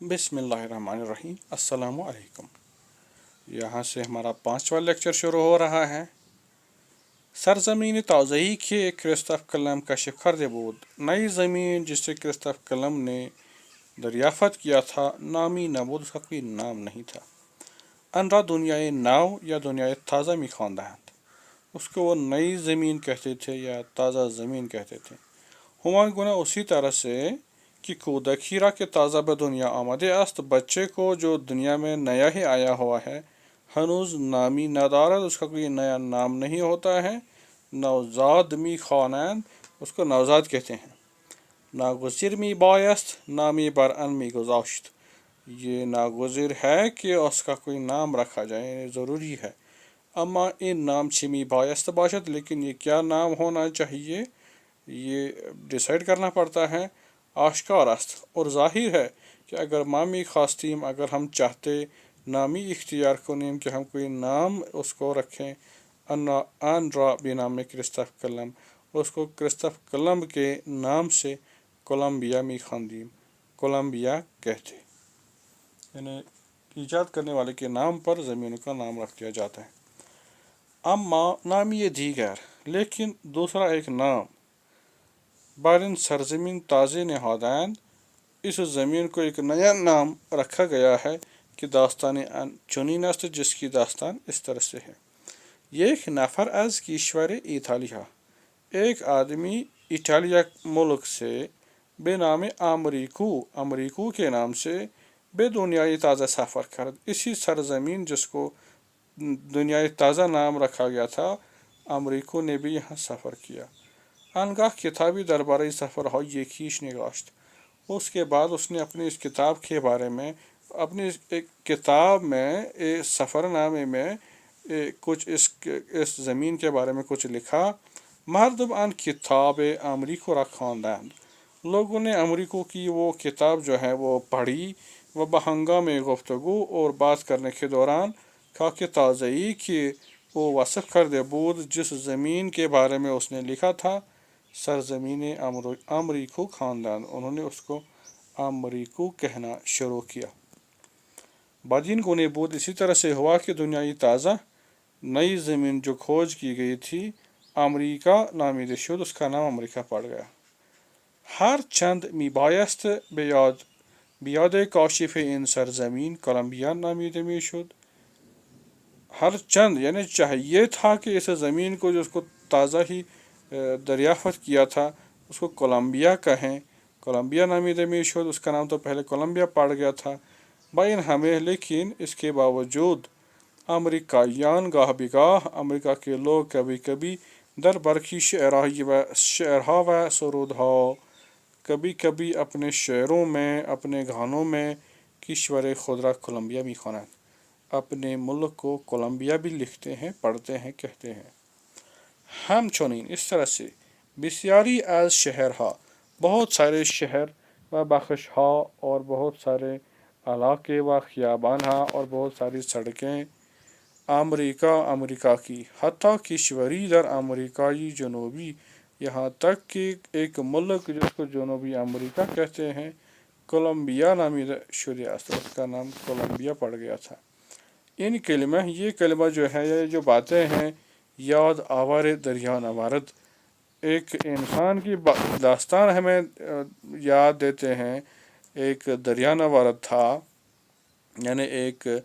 बिस्मिल्लाहिर्रहमानिर्रहीम। अस्सलाम वालेकुम। यहाँ से हमारा 5वां लेक्चर शुरू हो रहा है। सरजमीन ताज़ई के क्रिस्तफ़ कलम कशिफ करदे بود नई ज़मीन जिसे क्रिस्तफ़ कलम ने दरियाफ़त किया था नामी नबूद, उसका कोई नाम नहीं था। अनरा दुनियाए नाव या दुनियाए ताज़ा में खानदान, उसको वो नई ज़मीन कहते थे या ताज़ा ज़मीन कहते थे। हुआ गुना उसी तरह से कि कूदखीरा के ताज़ा ब दुनिया आमदे अस्त, बच्चे को जो दुनिया में नया ही आया हुआ है हनूज नामी नदारद, उसका कोई नया नाम नहीं होता है। नवजाद मी खानैन, उसको नवजाद कहते हैं। नागुज़िर मी बायस्त नामी बरअन मी गुज़ाश्त, ये नागुज़िर है कि उसका कोई नाम रखा जाए, ज़रूरी है। अम्मा इन नाम छिमी बायस्त बाशत, लेकिन ये क्या नाम होना चाहिए ये डिसाइड करना पड़ता है। आश्कार अस्त, और ज़ाहिर है कि अगर मामी खास्तीम, अगर हम चाहते नामी इख्तियार कनीम कि हम कोई नाम उसको रखें, अन रा बेनाम क्रिस्तफ़ कलम, उसको क्रिस्तफ़ कलम के नाम से कोलम्बिया में खानदीम, कोलम्बिया कहते, यानी ईजाद करने वाले के नाम पर ज़मीन का नाम रख दिया जाता है। अम्मा नामी ये दीगर, लेकिन दूसरा एक नाम बारिन सरजमीन ताज़े नहादैन, इस ज़मीन को एक नया नाम रखा गया है कि दास्तान चुनीन अस्त, जिसकी दास्तान इस तरह से है। एक नफ़र अज कीश्वर इतालिया, एक आदमी इटालिया मुल्क से बेनाम अमरीकू के नाम से बेदुनियाई ताज़ा सफ़र कर, इसी सरजमीन जिसको दुनियाई ताज़ा नाम रखा गया था, अमरीकू ने भी यहाँ सफ़र किया। अनगाह किताबी दरबारी सफ़र हो ये खींच निगाश्त, उसके बाद उसने अपनी इस किताब के बारे में, अपनी एक किताब में सफ़रनामे में कुछ इस ज़मीन के बारे में कुछ लिखा। मर्दब अन किताब अमरीको रा खानदान, लोगों ने अमरीको की वो किताब जो है वो पढ़ी। वह बहंगा में गुफ्तगू और बात करने के दौरान कहा कि ताज़ई कि वो वसफ़ कर दे بود जिस ज़मीन के बारे में उसने लिखा था, सरजमीन अमरीको ख़ानदान, उन्होंने उसको अमरीको कहना शुरू किया। बादीन गुने بود इसी तरह से हुआ कि दुनियाई ताज़ा नई ज़मीन जो खोज की गई थी अमरीका नामी देशुद, उसका नाम अमरीका पड़ गया। हर चंद मिबायस्त बियाद काशिफ इन सरजमीन कोलम्बिया नामी दमीशुद, हर चंद यानी चाहिए था कि इस ज़मीन को जो उसको ताज़ा ही दरियाफ़त किया था उसको कोलम्बिया कहें, कोलम्बिया नामी दमीशुद, उसका नाम तो पहले कोलम्बिया पड़ गया था। बाइन हमें, लेकिन इसके बावजूद अमरीकायान गाह बिगाह, अमरीका के लोग कभी कभी दर बरखी शहरा व सरूद हो, कभी कभी अपने शेरों में, अपने गानों में किश्वर खुदरा कोलम्बिया में खाना, अपने मुल्क को कोलम्बिया भी लिखते हैं, पढ़ते हैं, कहते हैं। हम चुनीन इस तरह से बिस्यारी आज शहर हा, बहुत सारे शहर व बख्श हा, और बहुत सारे इलाके व खियाबान हा, और बहुत सारी सड़कें अमरीका की, हत्ता किश्वरी दर अमरीकाई जनूबी, यहाँ तक कि एक मुल्क जिसको जनूबी अमरीका कहते हैं, कोलम्बिया नामी शुरियास्त, उसका नाम कोलम्बिया पड़ गया था। इन कलमा, ये कलमा जो है, ये जो बातें हैं, याद आवार दरिया नवारद, एक इंसान की दास्तान हमें याद देते हैं। एक दरिया नवारद था, यानी एक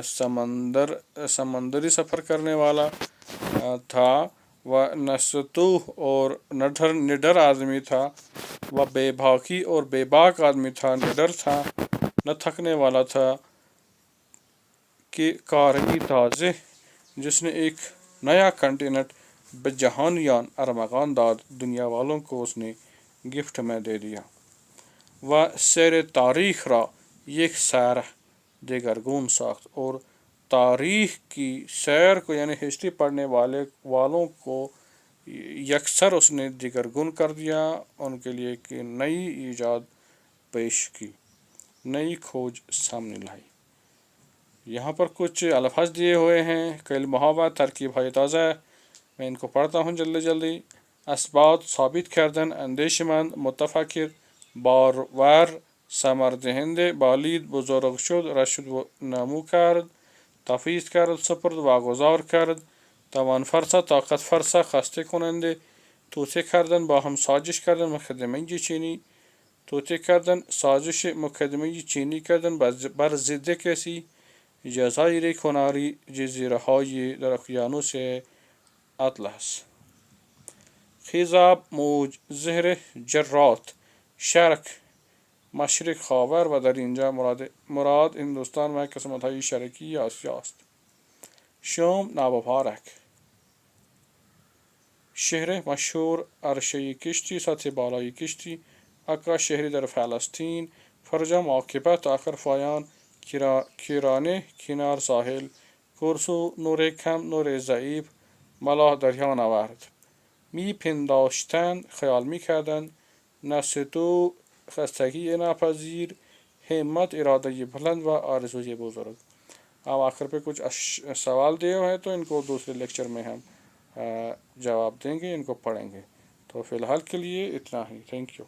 समंदरी सफ़र करने वाला था। वह नसतूह और निडर आदमी था, वह बेबाकी और बेबाक आदमी था, निडर था, न थकने वाला था। कि कारगी ताज़े, जिसने एक नया कंटिनेंट बजहानियान अरमगान दाद, दुनिया वालों को उसने गिफ्ट में दे दिया। वह सैर तारीख रा एक सैर देगरगून साख्त, और तारीख की सैर को यानी हिस्ट्री पढ़ने वालों को यकसर उसने दिगरगुन कर दिया, उनके लिए एक नई ईजाद पेश की, नई खोज सामने लाई। यहाँ पर कुछ अल्फाज दिए हुए हैं, कल मुहावरा तरकीब है ताज़ा, मैं इनको पढ़ता हूँ जल्दी जल्दी। असबात साबित करदन, अंदेशमंद, मुतफक्र, बार वार, ثمر دهنده بالید بزرگ شد رشد و نمو کرد تفیض کرد سپرد واگذار کرد توان فرسا طاقت فرسا خسته کننده توطئه کردن با هم سازش کردن مقدمه چینی توطئه کردن سازش مقدمه چینی کردن بر ضد کسی جزایر کناری جزیره های در اقیانوس اطلس خیزاب موج زهر جرات شرق مشرق خاور و در اینجا مراد هندوستان و قسمت های شرقی آسیا است شوم ناببارک شهر مشهور عرشه کشتی سطح بالای کشتی اکا شهری در فلسطین فرجام عاقبت آخر پایان کیرانه کنار ساحل کرسو نور کم نور ضعیف ملاح دریا نورد می پنداشتن خیال می کردن نستو خستگی ناپذیر همت ارادہ بلند و آرزوی بزرگ اب آخر پہ کچھ سوال دیے ہوئے ہیں تو ان کو دوسرے لیکچر میں ہم جواب دیں گے ان کو پڑھیں گے تو فی الحال کے لیے اتنا ہی تھینک یو